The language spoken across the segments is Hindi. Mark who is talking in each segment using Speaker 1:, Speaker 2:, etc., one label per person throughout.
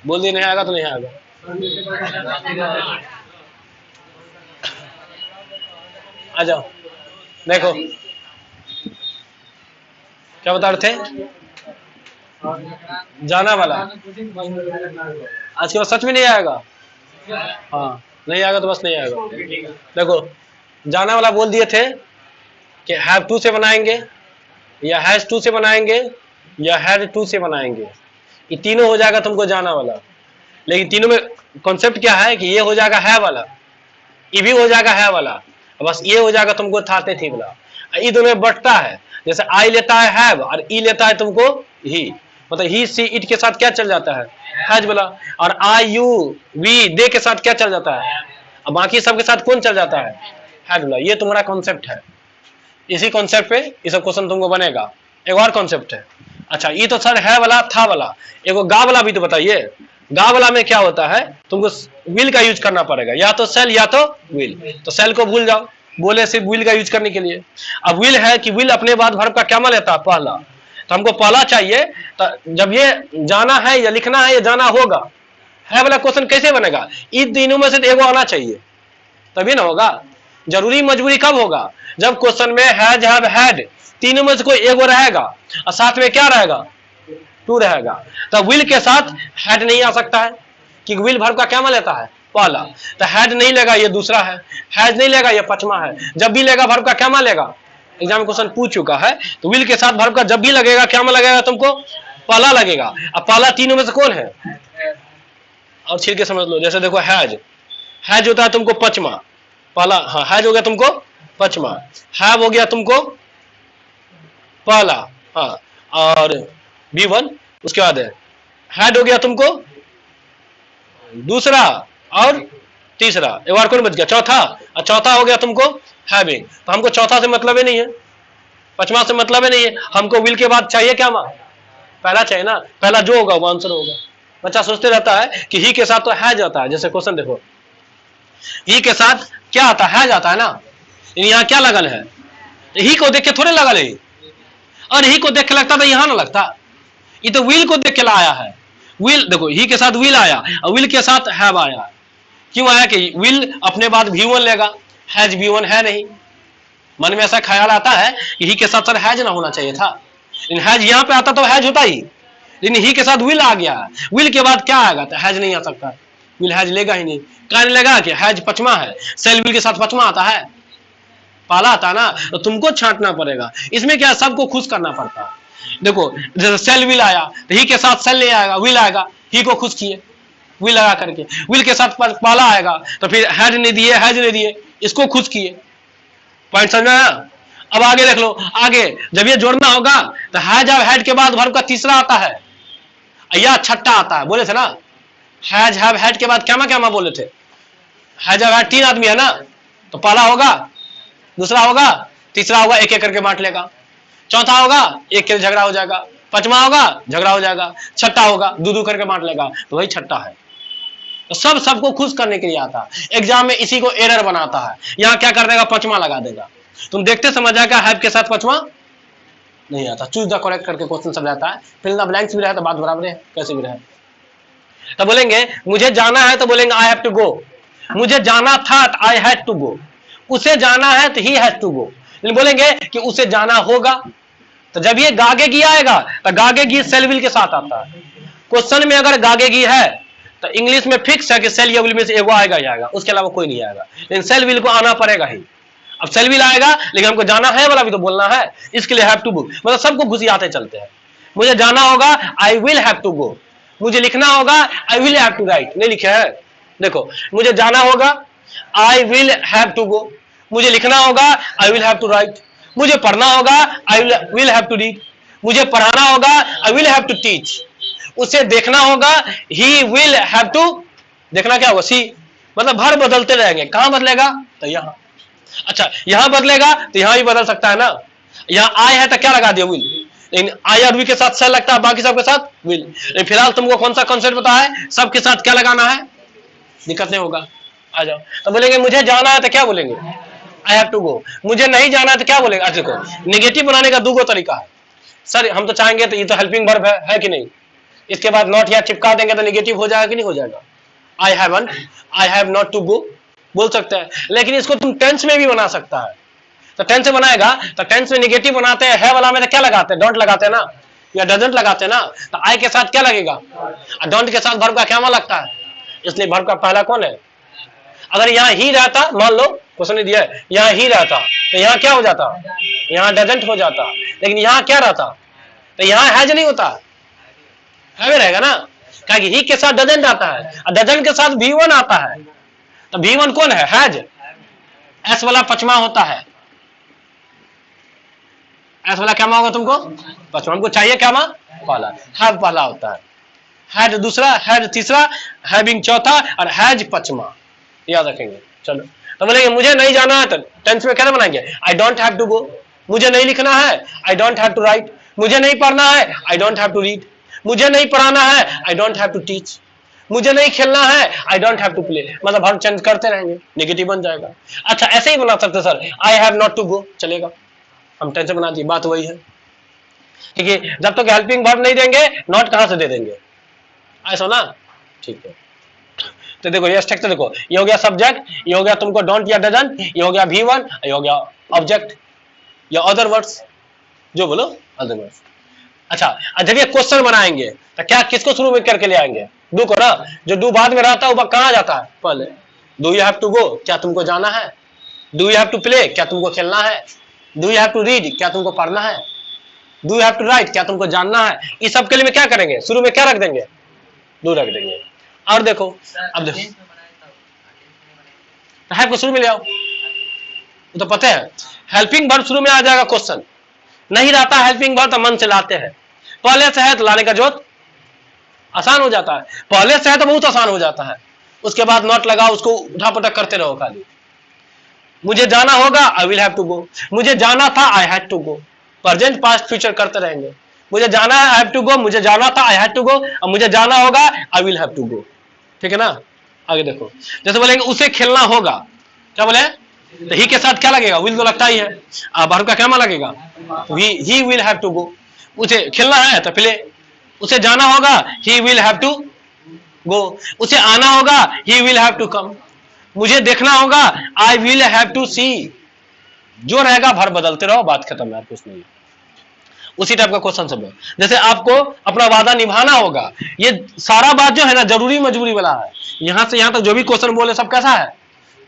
Speaker 1: बोल दिए नहीं आएगा तो नहीं आएगा। आ जाओ, देखो क्या बता रहे थे, जाना वाला आज के बाद सच में नहीं आएगा। हाँ नहीं आएगा तो बस नहीं आएगा। देखो जाना वाला बोल दिए थे कि हैव टू से बनाएंगे या हैज टू से बनाएंगे या हैड टू से बनाएंगे, ये तीनों हो जाएगा तुमको जाना वाला। लेकिन तीनों में कॉन्सेप्ट क्या है कि ये हो जाएगा है वाला, ये भी हो जाएगा है वाला, बस ये हो जाएगा तुमको था थे थी वाला। ये दोनों में बटता है, जैसे आई लेता है हैव और ई लेता है तुमको ही, मतलब ही सी इट के साथ क्या चल जाता है हैज वाला, और आई यू वी दे के साथ क्या चल जाता है, और बाकी सब के साथ कौन चल जाता है हैज वाला। ये तुम्हारा कॉन्सेप्ट है, इसी कॉन्सेप्ट पे ये सब क्वेश्चन तुमको बनेगा। एक और कॉन्सेप्ट है, अच्छा ये तो सर है वाला था वाला, एगो गा वाला भी तो बताइए। गा वाला में क्या होता है, तुमको विल का यूज करना पड़ेगा, या तो सेल या तो विल। तो सेल को भूल जाओ, बोले सिर्फ विल का यूज करने के लिए। अब विल है कि विल अपने बाद वर्ब का क्या मान लेता है पहला, तो हमको पहला चाहिए। तो जब ये जाना है या लिखना है या जाना होगा, है वाला क्वेश्चन कैसे बनेगा, इन तीनों में से एगो आना चाहिए तभी ना होगा। जरूरी मजबूरी कब होगा, जब क्वेश्चन में हैज हैव हैड तीनों में से कोई एगो रहेगा और साथ में क्या रहेगा टू रहेगा। तो विल के साथ हैड नहीं आ सकता है क्योंकि विल वर्ब का क्या मान लेता है पहला, तो हैड नहीं लेगा ये दूसरा है, हैज नहीं लेगा ये पांचवा है। जब भी लेगा वर्ब का क्या मान लेगा, एग्जाम क्वेश्चन पूछ चुका है, तो विल के साथ वर्ब का जब भी लगेगा क्या मान लगेगा तुमको पहला लगेगा। अब पहला तीनों में से कौन है, और छिड़ के समझ लो। जैसे देखो हैज, हैज होता है तुमको पांचवा पहला, हाँ हैज हो गया तुमको पांचवा, हैव हो गया तुमको पहला, हाँ और B1 उसके बाद है हैड हो गया तुमको दूसरा और तीसरा, एक बार कौन बच गया चौथा, और चौथा हो गया तुमको हैविंग। तो हमको चौथा से मतलब ही नहीं है, पांचवा से मतलब ही नहीं है, हमको विल के बाद चाहिए क्या मां पहला चाहिए ना, पहला जो होगा वो आंसर होगा। बच्चा सोचते रहता है कि ही के साथ तो हैज आता है, जैसे क्वेश्चन देखो ही के साथ क्या आता है हैज आता है ना, यहाँ क्या लगल है, ही को देख के थोड़े लगल है, और ही को देख के लगता था यहां ना लगता, ये तो विल को देख के लाया है। विल देखो ही के साथ विल आया और विल के साथ हैव आया, क्यों आया कि विल अपने बाद V1 लेगा, हैज V1 है नहीं। मन में ऐसा ख्याल आता है कि ही के साथ सर हैज ना होना चाहिए था, लेकिन हैज यहाँ पे आता तो हैज होता ही, लेकिन ही के साथ विल आ गया, विल के बाद क्या आएगा तो हैज नहीं आ सकता, विल हैज लेगा ही नहीं। क्या लेगा कि हैज पचमा है, सेल विल के साथ पचमा आता है, पाला आता ना, तो तुमको छांटना पड़ेगा। इसमें क्या सबको खुश करना पड़ता है। देखो जैसे सेल विल आया तो ही के साथ सेल नहीं आएगा, विल आएगा, ही को खुश किए विल लगा करके, विल के साथ पाला आएगा तो फिर हैड नहीं दिए हैज नहीं दिए, इसको खुश किए। पॉइंट समझ आया। अब आगे देख लो, आगे जब ये जोड़ना होगा तो हैज हैव हैड के बाद वर्ब का तीसरा आता है या छठा आता है, बोले थे ना हैज हैव हैड के बाद क्या क्या बोले थे, हैज हैव हैड तीन आदमी है ना, तो पहला होगा दूसरा होगा तीसरा होगा, एक एक करके बांट लेगा, चौथा होगा एक के झगड़ा हो जाएगा, पांचवा होगा झगड़ा हो जाएगा, छठा होगा दू करके बांट लेगा, तो वही छठा है। तो सबको खुश करने के लिए आता है, एग्जाम में इसी को एरर बनाता है। यहाँ क्या कर देगा पांचवा लगा देगा, तुम देखते समझ आएगा हैव के साथ पांचवा नहीं आता, चूज द करेक्ट करके क्वेश्चन सब रहता है, फिल द ब्लैंक्स भी रहे तो बात बराबर है, कैसे भी रहे। तो बोलेंगे मुझे जाना है तो बोलेंगे आई हैव टू गो, मुझे जाना था तो आई हैड टू गो, उसे जाना है तो ही हैज टू गो। लेकिन बोलेंगे कि उसे जाना होगा, तो जब ये गागेगी आएगा तो गागेगी सेल विल के साथ आता है। क्वेश्चन में अगर गागेगी है तो इंग्लिश में फिक्स है कि सेल या विल में से एगो आएगा ही आएगा, उसके अलावा कोई नहीं आएगा, लेकिन सेल विल को आना पड़ेगा ही। अब सेल विल आएगा लेकिन हमको जाना है वाला भी तो बोलना है, इसके लिए हैव टू बुक, मतलब सबको घुसियाते चलते हैं। मुझे जाना होगा I will have to go, मुझे लिखना होगा I will have to write, नहीं लिखे है देखो, मुझे जाना होगा I will have to go, मुझे लिखना होगा I will have to write, मुझे पढ़ना होगा I will have to read, मुझे पढ़ाना होगा I will have to teach, उसे देखना होगा ही विल हैव टू, देखना क्या होगा सी, मतलब भर बदलते रहेंगे। कहां बदलेगा तो यहां, अच्छा यहां बदलेगा तो यहां भी बदल सकता है ना, यहां आई है तो क्या लगा दिया विल, लेकिन आई और वी के साथ सेल लगता है, बाकी सबके साथ विल। लेकिन फिलहाल तुमको कौन सा कॉन्सेप्ट पता है, सबके साथ क्या लगाना है, दिक्कत नहीं होगा। आ जाओ, तो बोलेंगे मुझे जाना है तो क्या बोलेंगे आई हैव टू गो, मुझे नहीं जाना है तो क्या बोलेंगे। अच्छा देखो नेगेटिव बनाने का दो तरीका है, सर हम तो चाहेंगे तो ये तो हेल्पिंग वर्ब है कि नहीं, इसके बाद नॉट या चिपका देंगे तो निगेटिव हो जाएगा कि नहीं हो जाएगा? I haven't, I have not to go बोल सकते हैं। लेकिन इसको तुम टेंस में भी बना सकता है, तो टेंस में बनाएगा तो टेंस में निगेटिव बनाते हैं, है वाला में तो क्या लगाते हैं? डोंट लगाते हैं ना, या डजंट लगाते हैं ना। तो आई के साथ क्या लगेगा? डोंट के साथ वर्ब का क्या लगता है, इसलिए वर्ब का पहला कौन है? अगर यहाँ ही रहता, मान लो क्वेश्चन ने दिया है यहाँ ही रहता, तो यहाँ क्या हो जाता? यहाँ डजंट हो जाता। लेकिन यहाँ क्या रहता? तो यहाँ हैज नहीं होता, है रहेगा ना, क्योंकि ही के साथ डजंट आता है, और डजंट के साथ V1 आता है। तो V1 कौन है? हैज। एस वाला पचमा होता है, एस वाला क्या होगा तुमको? पचमा। हमको चाहिए क्या मां? पहला। हैव पहला होता है, हैड दूसरा, हैड तीसरा, हैविंग चौथा, और हैज पचमा। याद रखेंगे। चलो तो बोलेंगे मुझे नहीं जाना है, तो टेंस में क्या बनाएंगे? I don't have to go. मुझे नहीं लिखना है, I don't have to write. मुझे नहीं पढ़ना है, I don't have to read. मुझे नहीं पढ़ाना है, I don't have to teach. मुझे नहीं खेलना है, I don't have to play. मतलब हम चेंज करते रहेंगे, नेगेटिव बन जाएगा। अच्छा ऐसे ही बना सकते sir, I have not to go, चलेगा, हम टेंस बना दी, बात वही है। ठीक है, जब तक हेल्पिंग वर्ब नहीं देंगे नॉट कहां से दे देंगे? ऐसा ना, ठीक है। तो देखो ये स्ट्रक्चर देखो, ये हो गया सब्जेक्ट, ये हो गया तुमको डोंट या डजंट, ये हो गया V1, ये हो गया ऑब्जेक्ट या अदर वर्ड्स, जो बोलो अदर वर्ड्स। अच्छा जब ये क्वेश्चन बनाएंगे तो क्या किसको शुरू में करके ले आएंगे? डू को ना। जो डू बाद में रहता है वो कहां जाता है? पहले। Do you have to go, क्या तुमको जाना है? Do you have to play, क्या तुमको खेलना है? Do you have to read, क्या तुमको पढ़ना है? Do you have to write, क्या तुमको जानना है? इस सब के लिए क्या करेंगे? शुरू में क्या रख देंगे? डू रख देंगे। और देखो अब देखो है को शुरू में ले आओ, तो पता है हेल्पिंग वर्ब शुरू में आ जाएगा। क्वेश्चन नहीं रहता हेल्पिंग वर्ब तो मन से लाते हैं, पहले से है तो लाने का जरूरत आसान हो जाता है, पहले से है तो बहुत आसान हो जाता है। उसके बाद नॉट लगाओ, उसको उठा पटक करते रहो खाली। मुझे जाना होगा, I will have to go. मुझे जाना था, I had to go. Present past future करते रहेंगे। मुझे जाना है, आई हैव टू गो। मुझे जाना था, आई हैड टू गो। अब मुझे जाना होगा, I will have to go. ठीक है ना। आगे देखो, जैसे बोलेंगे उसे खेलना होगा, क्या बोले? तो ही के साथ क्या लगेगा? विल तो लगता ही है। अब वर्ब का क्या लगेगा? He will have to go. उसे खेलना है तो प्ले। उसे जाना होगा, he will have to go. उसे आना होगा, he will have to come. मुझे देखना होगा, I will have to see. जो रहेगा वर्ब बदलते रहो, बात खत्म है, कुछ नहीं। उसी टाइप का क्वेश्चन सब है। जैसे आपको अपना वादा निभाना होगा, ये सारा बात जो है ना जरूरी मजबूरी वाला है। यहां से यहां तक जो भी क्वेश्चन बोले सब कैसा है?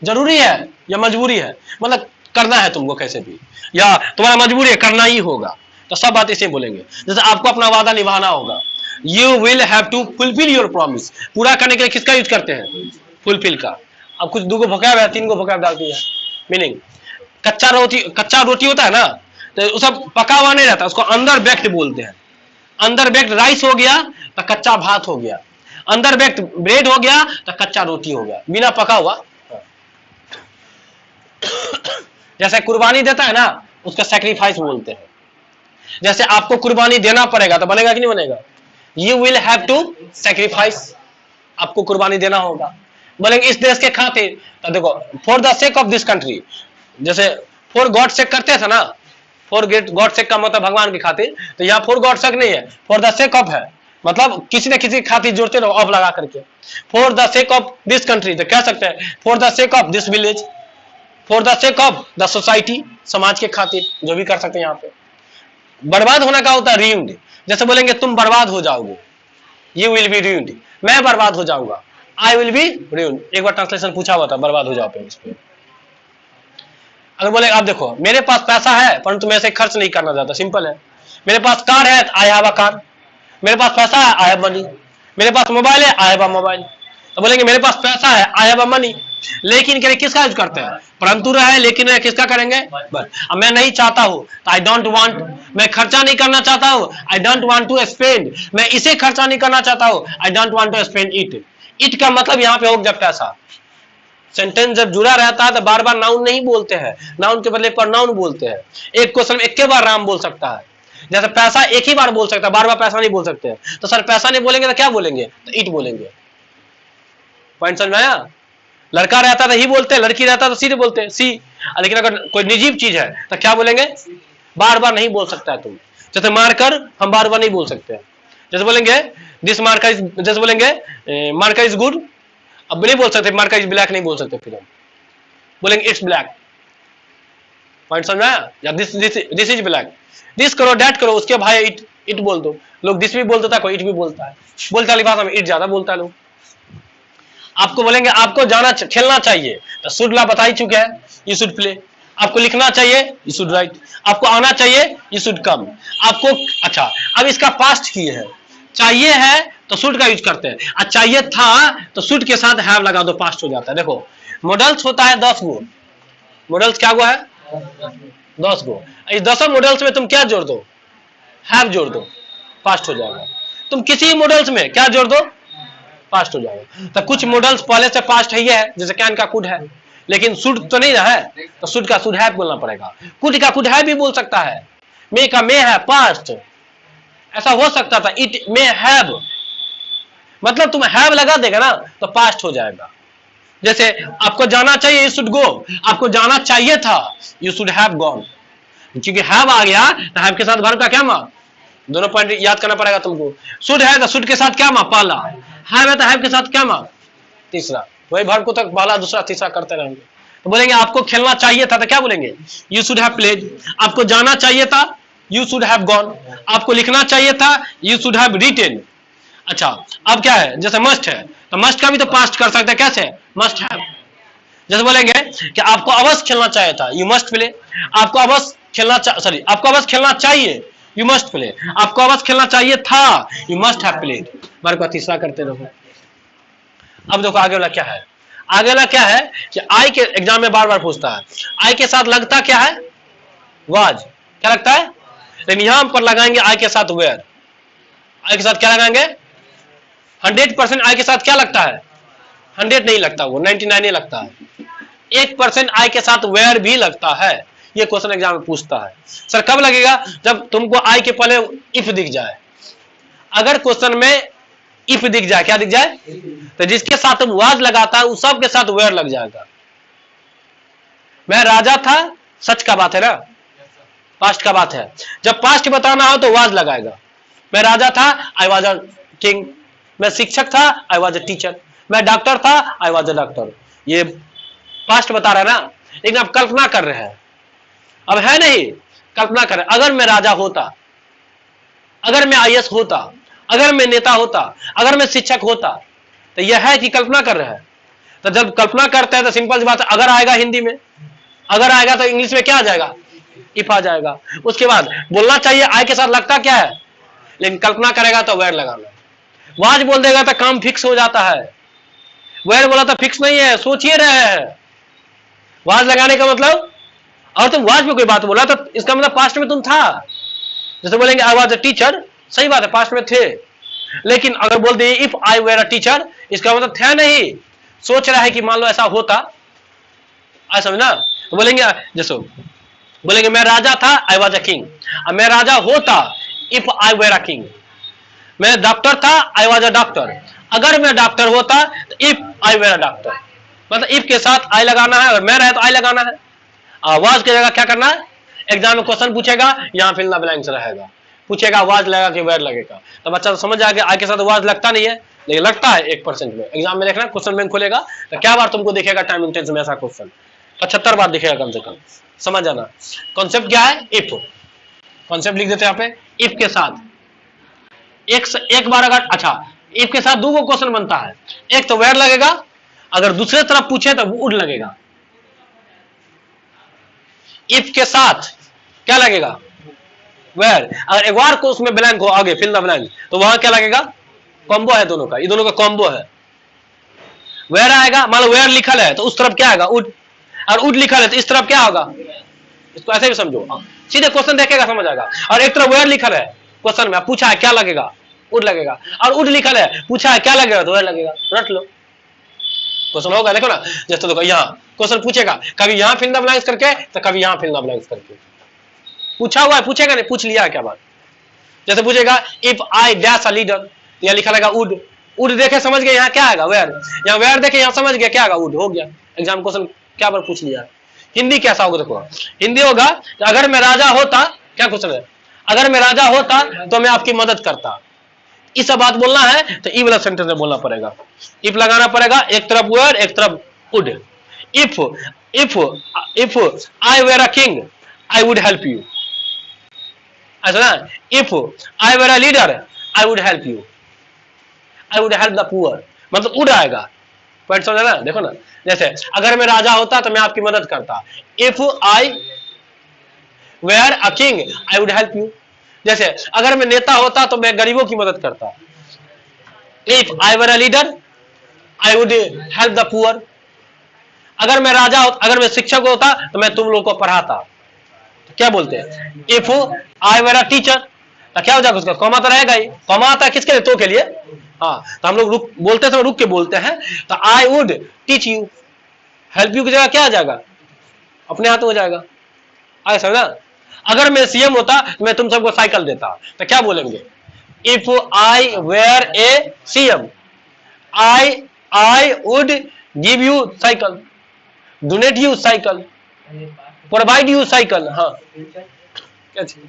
Speaker 1: जरूरी है या मजबूरी है? मतलब करना है तुमको कैसे भी, या तुम्हारा मजबूरी है, करना ही होगा। तो सब बात इसे बोलेंगे। जैसे आपको अपना वादा निभाना होगा, you will have to fulfil your promise. पूरा करने के लिए किसका यूज करते हैं? फुलफिल का। अब कुछ 2 वोकैब है, 3 वोकैब डाल दिया। मीनिंग कच्चा रोटी होता है ना, तो सब पका हुआ नहीं रहता, उसको अंदर बेक्ड बोलते हैं। अंदर बेक्ड राइस हो गया तो कच्चा भात हो गया, अंदर बेक्ड ब्रेड हो गया तो कच्चा रोटी हो गया, बिना पका हुआ। जैसे कुर्बानी देता है ना, उसका सैक्रिफाइस बोलते हैं। जैसे आपको कुर्बानी देना पड़ेगा तो बनेगा कि नहीं बनेगा? You will have to sacrifice. आपको कुर्बानी देना होगा। बोलेंगे इस देश के खातिर, तो देखो for the sake of this country. जैसे फॉर गॉड सेक करते थे ना, फॉर गॉड सेक का मतलब भगवान की खातिर, तो यहाँ फॉर गॉड सेक नहीं है, फॉर द सेक ऑफ है। मतलब किसी न किसी खातिर जोड़ते रहो ऑफ लगा करके। For the sake of this country तो कह सकते हैं for the sake of this village, for the sake of the society, समाज के खातिर, जो भी कर सकते हैं। यहाँ पे बर्बाद होना का होता है ruined। जैसे बोलेंगे तुम बर्बाद हो जाओगे, यू विल बी ruined। मैं बर्बाद हो जाऊंगा, आई विल बी ruined। एक बार ट्रांसलेशन पूछा हुआ था बर्बाद हो जाओ पे, इस पे। अगर बोले आप देखो मेरे पास पैसा है परंतु मैं इसे खर्च नहीं करना चाहता, सिंपल है। मेरे पास कार है, आई हैव अ कार। मेरे पास पैसा है, आई हैव मनी। मेरे पास मोबाइल है, आई हैव अ मोबाइल। तो बोलेंगे मेरे पास पैसा है, आई हैव अ मनी। लेकिन के लिए किसका यूज करते हैं? परंतु रहे लेकिन रहे, किसका करेंगे? बस। अब मैं नहीं चाहता हूं तो आई डोंट वांट। मैं खर्चा नहीं करना चाहता हूं, I don't want to spend. मैं इसे खर्चा नहीं करना चाहता हूं, I don't want to spend it. It का मतलब यहाँ पे हो जब पैसा। सेंटेंस जब जुड़ा रहता है तो बार बार नाउन नहीं बोलते हैं, नाउन के बदले प्रोनाउन बोलते हैं। एक क्वेश्चन में एक के बार राम बोल सकता है। जैसे पैसा एक ही बार बोल सकता है, बार बार पैसा नहीं बोल सकते। तो सर पैसा नहीं बोलेंगे तो क्या बोलेंगे? तो इट बोलेंगे। पॉइंट समझ में आया? लड़का रहता तो ही बोलते हैं, लड़की रहता तो सी बोलते हैं, सी। लेकिन अगर कोई निजीव चीज है तो क्या बोलेंगे? बार बार नहीं बोल सकता है तुम। जैसे मारकर हम बार बार नहीं बोल सकते। जैसे बोलेंगे दिस मार्का इज, जैसे बोलेंगे मार्का इज गुड, अब नहीं बोल सकते मार्का इज ब्लैक, नहीं बोल सकते, फिर हम बोलेंगे इट्स ब्लैक। पॉइंट समझ आया? या दिस इज ब्लैक, दिस करो डैट करो, उसके भाई इट बोल दो। लोग दिस भी बोलता था, कोई इट भी बोलता है, बोलता वाली भाषा में इट ज्यादा बोलता है लोग। आपको बोलेंगे आपको जाना खेलना चाहिए, तो शुड ला बता ही चुके हैं, यू शुड प्ले। आपको लिखना चाहिए, यू शुड राइट। आपको आना चाहिए, यू शुड कम। आपको, अच्छा अब इसका पास्ट की है, चाहिए है तो शुड का यूज करते हैं, और चाहिए था तो शुड के साथ हैव लगा दो, पास्ट हो जाता है। देखो मॉडल्स होता है 10 गो, मॉडल्स क्या गो है 10 गो। इस 10 मॉडल्स में तुम क्या जोड़ दो, हैव जोड़ दो, पास्ट हो जाएगा। तुम किसी मॉडल्स में क्या जोड़ दो, पास्ट हो जाएगा। तो कुछ मॉडल्स पहले से पास्ट है, जैसे कैन का कुड है, लेकिन शुड तो नहीं है, तो शुड का शुड हैव बोलना पड़ेगा। कुड का कुड हैव भी बोल सकता है, मे का मे है पास्ट, ऐसा हो सकता था, इट मे हैव, मतलब तुम हैव लगा देगा ना तो पास्ट हो जाएगा। जैसे आपको जाना चाहिए, यू शुड गो, आपको जाना चाहिए था, यू शुड हैव गॉन। क्योंकि हैव आ गया तो हैव के साथ वर्ब का क्या माँ, दोनों पॉइंट याद करना पड़ेगा तुमको। शुड है तो शुड के साथ क्या माँ, पहला। हैव है तो हैव के साथ क्या माँ, तीसरा। वही वर्ब को तक पहला दूसरा तीसरा करते रहेंगे। तो बोलेंगे आपको खेलना चाहिए था तो क्या बोलेंगे, यू शुड हैव प्लेड। आपको जाना चाहिए था, यू शुड हैव गॉन। आपको लिखना चाहिए था, यू शुड हैव रिटेन। अच्छा अब क्या है, जैसे मस्ट है तो मस्ट का भी तो पास्ट कर सकते हैं, कैसे, मस्ट हैव। जैसे बोलेंगे कि आपको अवश्य खेलना चाहिए था, यू मस्ट प्ले। आपको अवश्य खेलना सॉरी आपको अवश्य खेलना चाहिए, यू मस्ट प्ले। आपको अवश्य खेलना चाहिए था, you must have played. Verb का तीसरा करते रहो। अब देखो आगे वाला क्या है, आगे वाला क्या है कि आई के एग्जाम में बार बार पूछता है, आई के साथ लगता क्या है, वाज। क्या लगता है, लेकिन यहां पर लगाएंगे आई के साथ वेयर। आई के साथ क्या लगाएंगे, 100% आई के साथ क्या लगता है, 100 नहीं लगता, वो 99 ही लगता है। 1% आई के साथ वेयर भी लगता है। ये क्वेश्चन एग्जाम में पूछता है। सर कब लगेगा, जब तुमको आई के पहले इफ दिख जाए। अगर क्वेश्चन में इफ दिख जाए, क्या दिख जाए, तो जिसके साथ तुम वाज लगाता है उस सब के साथ वेयर लग जाएगा। मैं राजा था, सच का बात है ना, पास्ट का बात है। जब पास्ट बताना हो तो वाज लगाएगा। मैं राजा था, आई वाज अ किंग। मैं शिक्षक था, आई वाज अ टीचर। मैं डॉक्टर था, आई वाज अ डॉक्टर। ये पास्ट बता रहा है ना, लेकिन आप कल्पना कर रहे हैं, अब है नहीं, कल्पना कर रहे हैं। अगर मैं राजा होता, अगर मैं आईएएस होता, अगर मैं नेता होता, अगर मैं शिक्षक होता, तो यह है कि कल्पना कर रहे हैं। तो जब कल्पना करते हैं तो सिंपल सी बात है, अगर आएगा हिंदी में, अगर आएगा तो इंग्लिश में क्या आ जाएगा, इफ आ जाएगा। उसके बाद बोलना चाहिए आई के साथ लगता क्या है, लेकिन कल्पना करेगा तो वेयर लगाना। वाज बोल देगा तो काम फिक्स हो जाता है, वेयर बोला तो फिक्स नहीं है, सोचिए रहे हैं। वाज लगाने का मतलब, और तुम वाज में कोई बात बोला तो इसका मतलब पास्ट में तुम था। जैसे बोलेंगे आई वाज अ टीचर, सही बात है पास्ट में थे, लेकिन अगर बोल दिए if I were a teacher, इसका मतलब थे नहीं, सोच रहा है कि मान लो ऐसा होता, आई समझना। तो बोलेंगे जैसे बोलेंगे मैं राजा था, आई वाज अ किंग। अब मैं राजा होता, if I were a king. मैं डॉक्टर था, आई वाज अ डॉक्टर। अगर मैं डॉक्टर होता तो if I were a doctor, मतलब इफ के साथ आई लगाना है, अगर मैं रहे तो आई लगाना है। आवाज की जगह क्या करना है, एग्जाम में क्वेश्चन पूछेगा, यहां फिल इन द ब्लैंक्स रहेगा, पूछेगा आवाज लगेगा कि वेयर लगेगा, तो बच्चा तो समझ आएगा आई के साथ आवाज लगता नहीं है, लेकिन लगता है 1% में। एग्जाम में देखना, क्वेश्चन बैंक खोलेगा तो क्या बार तुमको दिखेगा टाइम इंटेंस में ऐसा क्वेश्चन, 75 बार दिखेगा कम से कम। समझ जाना कॉन्सेप्ट क्या है, इफ। कॉन्सेप्ट लिख देते हैं यहाँ पे, इफ के साथ एक बार अगर, अच्छा इफ के साथ 2 क्वेश्चन बनता है, एक तो वेयर लगेगा, अगर दूसरे तरफ पूछे तो वुड लगेगा। इफ के साथ क्या लगेगा, वेयर। अगर एक बार को उसमें ब्लैंक हो आगे फिल द ब्लैंक, तो वहां क्या लगेगा, कॉम्बो है दोनों का, ये दोनों का कॉम्बो है। वेयर आएगा, मान लो वेयर लिखल है तो उस तरफ क्या आएगा, उड। और उड लिखल है तो इस तरफ क्या होगा, इसको ऐसे भी समझो, सीधे क्वेश्चन देखेगा समझ आएगा। और एक तरफ वेयर लिखल है, क्वेश्चन में पूछा है क्या लगेगा, उड लगेगा। और उड लिखल है, पूछा है क्या लगेगा, तो वेयर लगेगा। रट लो, क्वेश्चन होगा, देखो ना। जैसे देखो यहाँ क्वेश्चन पूछेगा, कभी यहाँ फिल द ब्लैंक्स करके तो कभी यहाँ फिल द ब्लैंक्स करके। पूछा हुआ है, पूछेगा नहीं, पूछ लिया क्या बात। जैसे पूछेगा if I dash a leader, यहाँ लिखा रहेगा उड। उड देखे समझ गए यहाँ क्या आएगा, वेयर। यहाँ वेयर देखे यहाँ समझ गया क्या आएगा, उड। हो गया, एग्जाम क्वेश्चन क्या बार पूछ लिया। हिंदी कैसा होगा देखो, हिंदी होगा कि अगर मैं राजा होता, क्या क्वेश्चन है, अगर मैं राजा होता तो मैं आपकी मदद करता। इस बात बोलना है तो ई वाला सेंटेंस में बोलना पड़ेगा, इफ लगाना पड़ेगा, एक तरफ वेयर एक तरफ would. If if if I were a king I would help you, ऐसा ना, if I were a leader I would help you, I would help the poor, मतलब वुड आएगा। पॉइंट समझा ना, देखो ना, जैसे अगर मैं राजा होता तो मैं आपकी मदद करता, if I were a king I would help you. जैसे अगर मैं नेता होता तो मैं गरीबों की मदद करता, if I were a leader I would help the poor. अगर मैं राजा होता, अगर मैं शिक्षक होता तो मैं तुम लोग को पढ़ाता, तो क्या बोलते हैं, if I were a teacher, तो क्या हो जाएगा, उसका कॉमा तो रहेगा ही, कॉमा आता है किसके लिए, तो के लिए, हाँ, तो हम लोग रुक बोलते समय रुक के बोलते हैं, तो I would teach you, help you की जगह क्या आ जाएगा, अपने हाथ में हो जाएगा, आए समझा। अगर मैं सीएम होता तो मैं तुम सबको साइकिल देता, तो क्या बोलेंगे, if I were a CM I would give you cycle, donate you cycle, provide you cycle. हाँ, क्या चीज,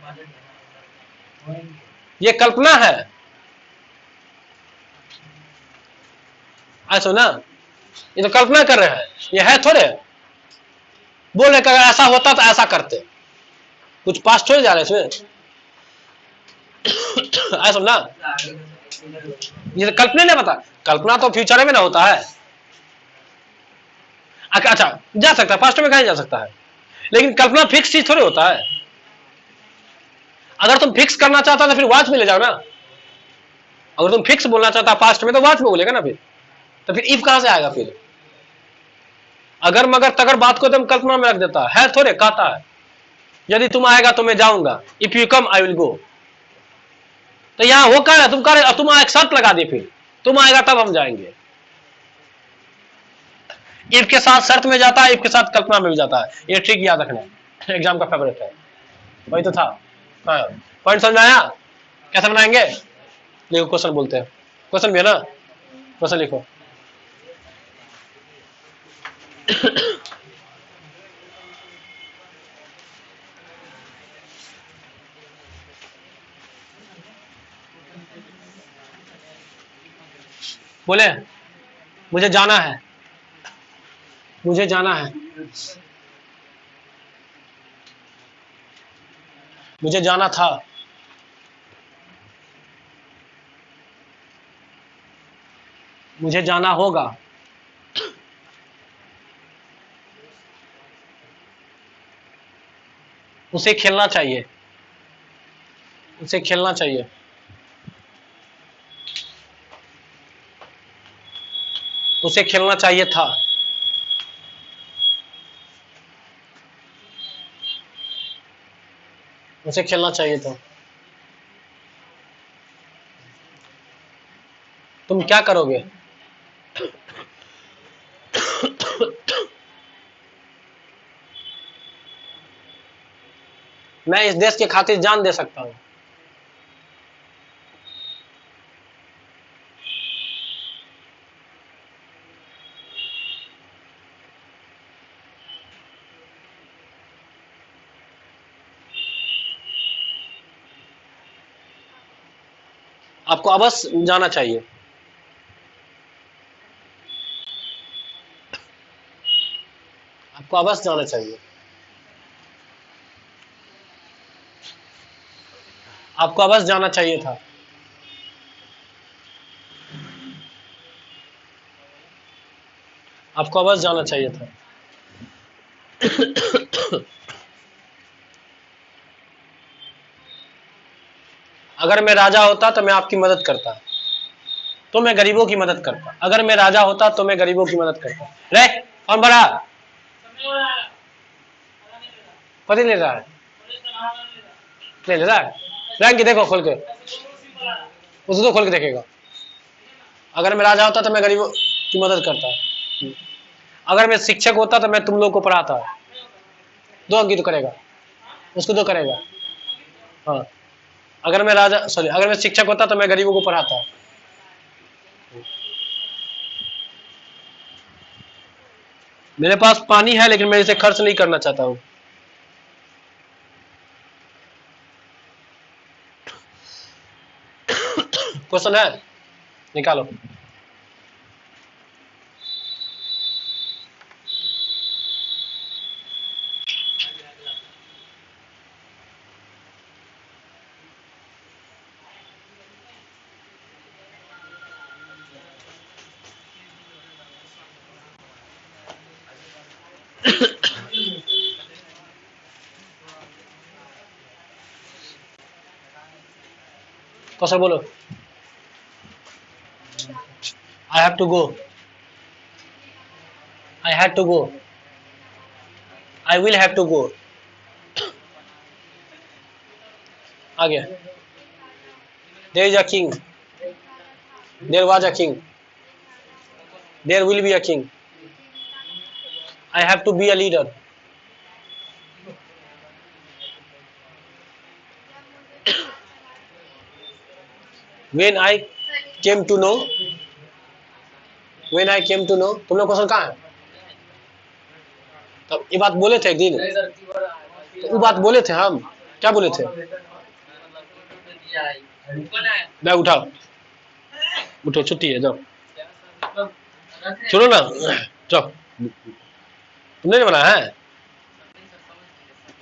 Speaker 1: ये कल्पना है, ऐसा ना, ये तो कल्पना कर रहे हैं, ये है थोड़े, बोल रहे अगर ऐसा होता तो ऐसा करते, कुछ पास थोड़े जा रहे इसमें, ऐसा ना, ये तो कल्पना नहीं पता, कल्पना तो फ्यूचर में ना होता है। अच्छा जा सकता है, पास्ट में कहीं जा सकता है, लेकिन कल्पना फिक्स चीज थोड़ी होता है। अगर तुम फिक्स करना चाहता तो फिर वाच में ले जाओ ना, अगर तुम फिक्स बोलना चाहता पास्ट में तो वाच में बोलेगा ना फिर, तो फिर इफ कहां से आएगा फिर, अगर मगर तगर बात को तुम कल्पना में रख देता है थोड़े, कहता है यदि तुम आएगा तो मैं जाऊंगा, if you come I will go, तो यहां वो कह रहे तुम एक शर्त लगा दी, फिर तुम आएगा तब हम जाएंगे, इफ के साथ शर्त में जाता है, इफ के साथ कल्पना में भी जाता है, ये ट्रिक याद रखना, एग्जाम का फेवरेट है, वही तो था। हाँ, पॉइंट समझ में आया, कैसे बनाएंगे, लिखो क्वेश्चन बोलते हैं, क्वेश्चन भी है ना, क्वेश्चन लिखो। बोले मुझे जाना है, मुझे जाना है, मुझे जाना था, मुझे जाना होगा, उसे खेलना चाहिए, उसे खेलना चाहिए, उसे खेलना चाहिए था, उसे खेलना चाहिए था। तुम क्या करोगे, मैं इस देश की खातिर जान दे सकता हूं, आपको अवश्य जाना चाहिए, आपको अवश्य जाना चाहिए, आपको अवश्य जाना चाहिए था, आपको अवश्य जाना चाहिए था। अगर मैं राजा होता तो मैं आपकी मदद करता, तो मैं गरीबों की मदद करता, अगर मैं राजा होता तो मैं गरीबों की मदद करता। रे कौन बड़ा पति ले रहा है, ले रहा है, रैंक की देखो खोल के, उसे तो खोल के देखेगा। अगर मैं राजा होता तो मैं गरीबों की मदद करता, अगर मैं शिक्षक होता तो मैं तुम लोग को पढ़ाता, 2 अंक तो करेगा, उसको 2 करेगा। हाँ, अगर मैं राजा सॉरी अगर मैं शिक्षक होता तो मैं गरीबों को पढ़ाता। मेरे पास पानी है लेकिन मैं इसे खर्च नहीं करना चाहता हूं। क्वेश्चन है, निकालो। तो सर बोलो। I have to go. I had to go. I will have to go. आगे। There is a king. There was a king. There will be a king. I have to be a leader. When I came to know. When I came to know. तुम लोग क्वेश्चन कहाँ है? तब ये बात बोले थे एक दिन, तो वो बात बोले थे हम, क्या बोले थे? बैग उठाओ, उठो, छुट्टी है, जाओ। सुनो ना, जाओ। तुमने नहीं बनाया है?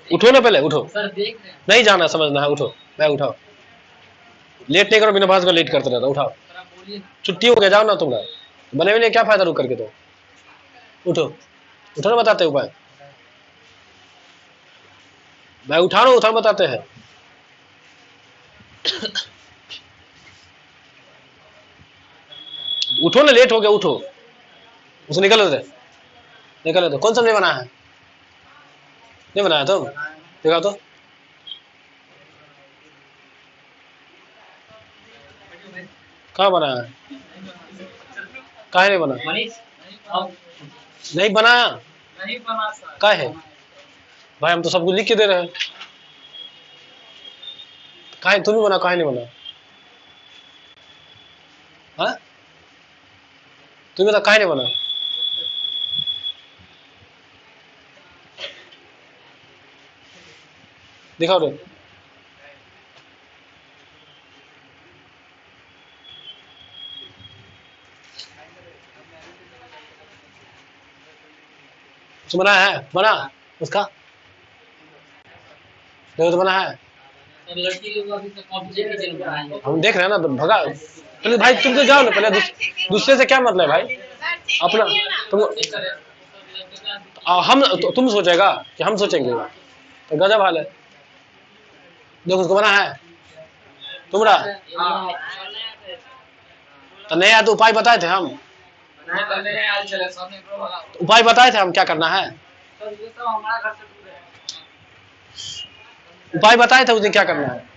Speaker 1: उठो ना, पहले उठो। नहीं जाना, समझना है, उठो, बैग उठाओ। लेट नहीं करो, बिना बात को लेट करते रहता, उठाओ। छुट्टी हो गया, जाओ ना। तुम बने हुए नहीं, क्या फायदा रुक करके? तो उठो, उठो ना, बताते उपाय। बैग उठा लो, उठा बताते हैं। उठो ना, लेट हो गया, उठो। उसे निकल दे, निकल दे। कौन सा नहीं बना है? नहीं बनाया तुम? दिखाओ तो। कहाँ बना है? कहाँ नहीं बना? नहीं बनाया, कहाँ है भाई? हम तो सबको लिख के दे रहे हैं। कहाँ तुम ही बना, कहाँ नहीं बना? हाँ, तुम बता, कहाँ नहीं बना? दिखाओ रे। बना है? बना उसका? देखो तो बना है। हम देख रहे हैं ना, तो भगा। पहले भाई तुम तो जाओ ना, पहले दूसरे से क्या मतलब भाई? अपना तुम हम तुम सोचेगा कि हम सोचेंगे? तो गजब हाल है। देखो उसको बना है तुमरा। तो नहीं आया तो उपाय बताए थे हम। उपाय बताए थे हम, क्या करना है? उपाय बताए थे उसे, क्या करना है?